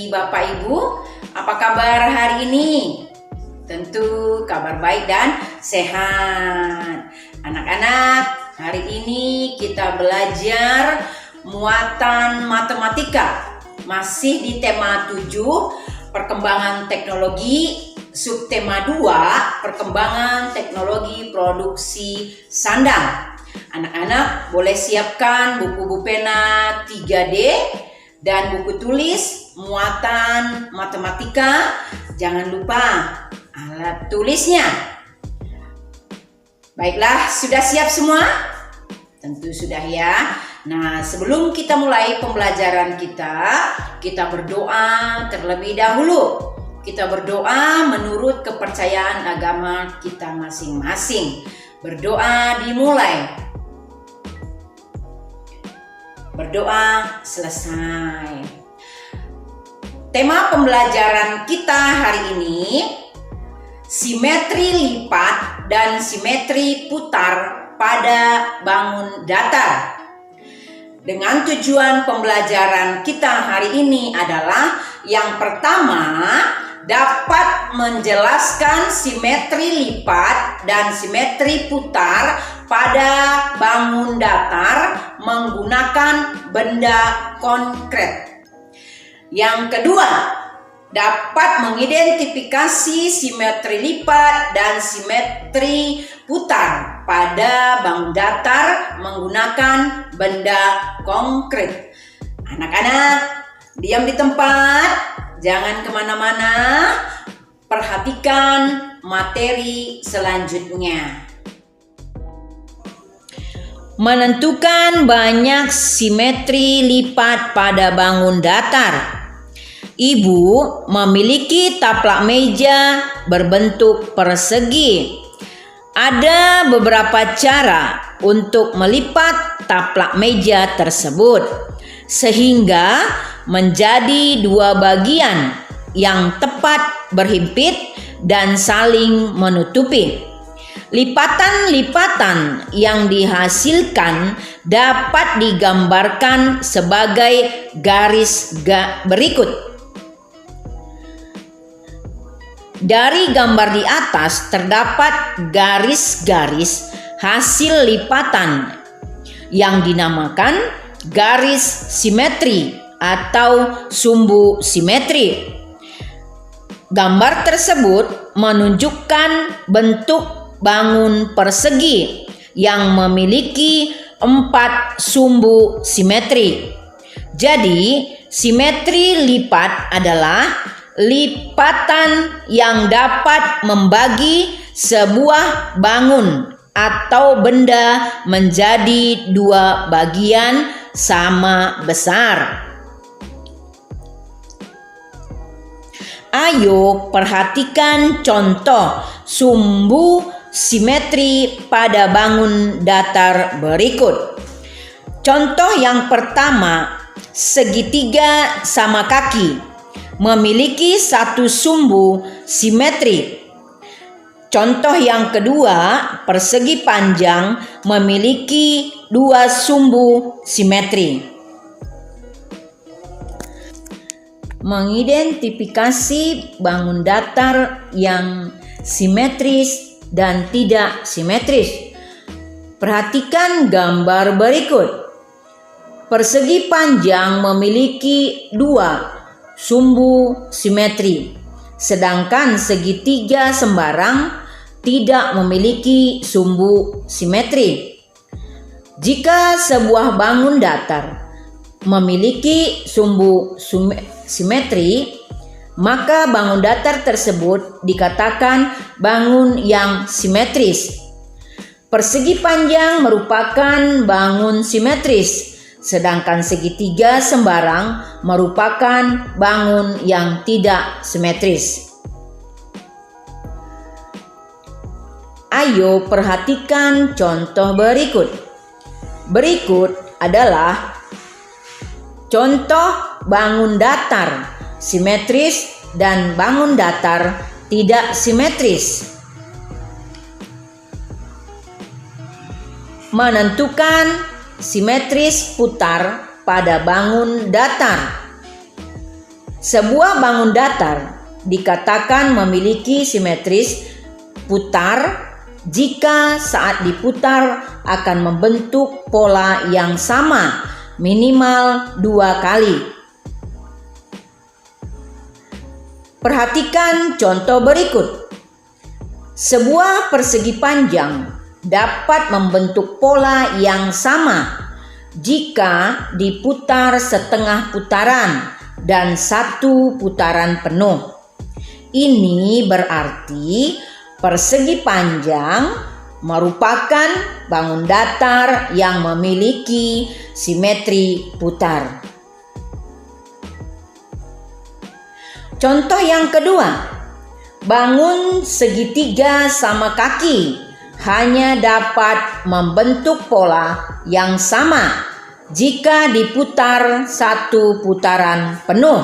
kasih Bapak Ibu, apa kabar hari ini? Tentu kabar baik dan sehat. Anak-anak, hari ini kita belajar muatan matematika. Masih di tema 7, perkembangan teknologi, subtema 2, perkembangan teknologi produksi sandang. Anak-anak boleh siapkan buku pena 3D dan buku tulis muatan matematika. Jangan lupa alat tulisnya. Baiklah, sudah siap semua? Tentu sudah ya. Nah, sebelum kita mulai pembelajaran kita berdoa terlebih dahulu. Kita berdoa menurut kepercayaan agama kita masing-masing. Berdoa dimulai. Berdoa selesai. Tema pembelajaran kita hari ini simetri lipat dan simetri putar pada bangun datar. Dengan tujuan pembelajaran kita hari ini adalah yang pertama, dapat menjelaskan simetri lipat dan simetri putar pada bangun datar menggunakan benda konkret. Yang kedua, dapat mengidentifikasi simetri lipat dan simetri putar pada bangun datar menggunakan benda konkret. Anak-anak, diam di tempat, jangan kemana-mana, perhatikan materi selanjutnya. Menentukan banyak simetri lipat pada bangun datar. Ibu memiliki taplak meja berbentuk persegi. Ada beberapa cara untuk melipat taplak meja tersebut sehingga menjadi dua bagian yang tepat berhimpit dan saling menutupi. Lipatan-lipatan yang dihasilkan dapat digambarkan sebagai garis berikut. Dari gambar di atas terdapat garis-garis hasil lipatan yang dinamakan garis simetri atau sumbu simetri. Gambar tersebut menunjukkan bentuk bangun persegi yang memiliki 4 sumbu simetri. Jadi, simetri lipat adalah lipatan yang dapat membagi sebuah bangun atau benda menjadi dua bagian sama besar. Ayo perhatikan contoh sumbu simetri pada bangun datar berikut. Contoh yang pertama, segitiga sama kaki memiliki satu sumbu simetri. Contoh yang kedua, persegi panjang memiliki 2 sumbu simetri. Mengidentifikasi bangun datar yang simetris dan tidak simetris. Perhatikan gambar berikut. Persegi panjang memiliki 2 sumbu simetri, sedangkan segitiga sembarang tidak memiliki sumbu simetri. Jika sebuah bangun datar memiliki sumbu simetri, maka bangun datar tersebut dikatakan bangun yang simetris. Persegi panjang merupakan bangun simetris, sedangkan segitiga sembarang merupakan bangun yang tidak simetris. Ayo perhatikan contoh berikut. Berikut adalah contoh bangun datar simetris dan bangun datar tidak simetris. Menentukan simetris putar pada bangun datar. Sebuah bangun datar dikatakan memiliki simetris putar jika saat diputar akan membentuk pola yang sama minimal 2 kali. Perhatikan contoh berikut. Sebuah persegi panjang dapat membentuk pola yang sama jika diputar setengah putaran dan 1 putaran penuh. Ini berarti persegi panjang merupakan bangun datar yang memiliki simetri putar. Contoh yang kedua, bangun segitiga sama kaki hanya dapat membentuk pola yang sama jika diputar 1 putaran penuh.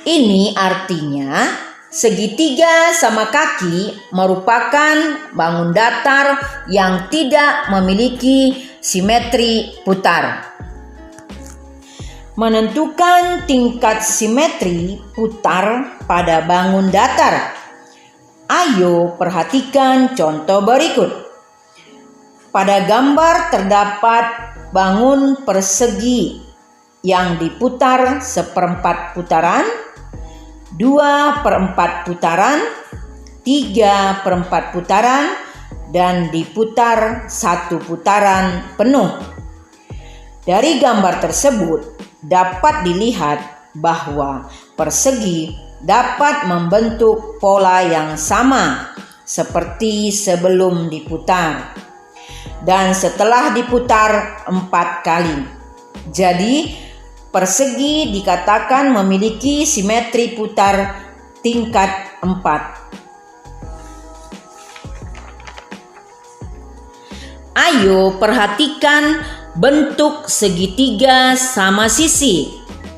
Ini artinya segitiga sama kaki merupakan bangun datar yang tidak memiliki simetri putar. Menentukan tingkat simetri putar pada bangun datar. Ayo perhatikan contoh berikut. Pada gambar terdapat bangun persegi yang diputar 1/4 putaran, 2/4 putaran, 3/4 putaran, dan diputar 1 putaran penuh. Dari gambar tersebut dapat dilihat bahwa persegi dapat membentuk pola yang sama seperti sebelum diputar dan setelah diputar 4 kali. Jadi persegi dikatakan memiliki simetri putar tingkat 4. Ayo perhatikan bentuk segitiga sama sisi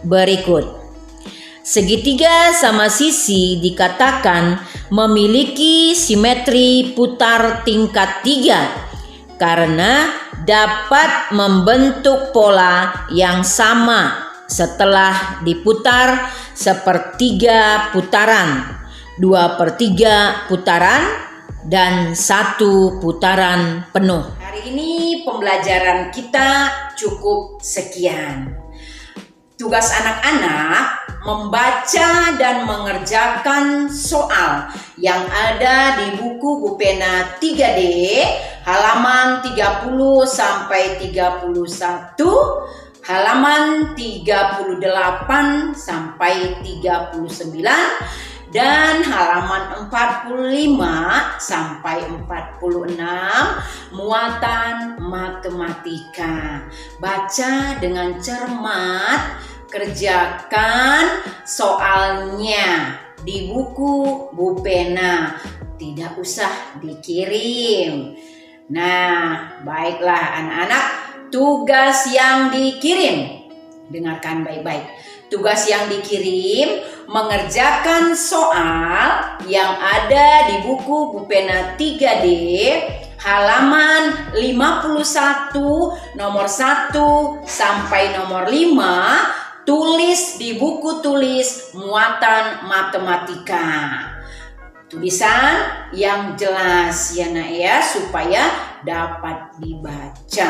berikut. Segitiga sama sisi dikatakan memiliki simetri putar tingkat 3 karena dapat membentuk pola yang sama setelah diputar 1/3 putaran, 2/3 putaran, dan 1 putaran penuh. Hari ini pembelajaran kita cukup sekian. Tugas anak-anak membaca dan mengerjakan soal yang ada di buku Bu Pena 3D halaman 30 sampai 31, halaman 38 sampai 39, dan halaman 45 sampai 46 muatan matematika. Baca dengan cermat, kerjakan soalnya di buku Bu Pena, tidak usah dikirim. Nah, baiklah anak-anak, tugas yang dikirim, dengarkan baik-baik. Tugas yang dikirim mengerjakan soal yang ada di buku Bu Pena 3D halaman 51 nomor 1 sampai nomor 5, tulis di buku tulis muatan matematika. Tulisan yang jelas ya nak ya, supaya dapat dibaca.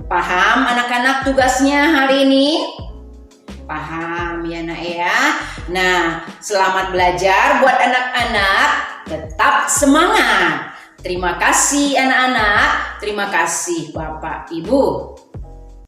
Paham anak-anak tugasnya hari ini? Paham ya nak ya. Nah, selamat belajar buat anak-anak. Tetap semangat. Terima kasih anak-anak. Terima kasih Bapak Ibu.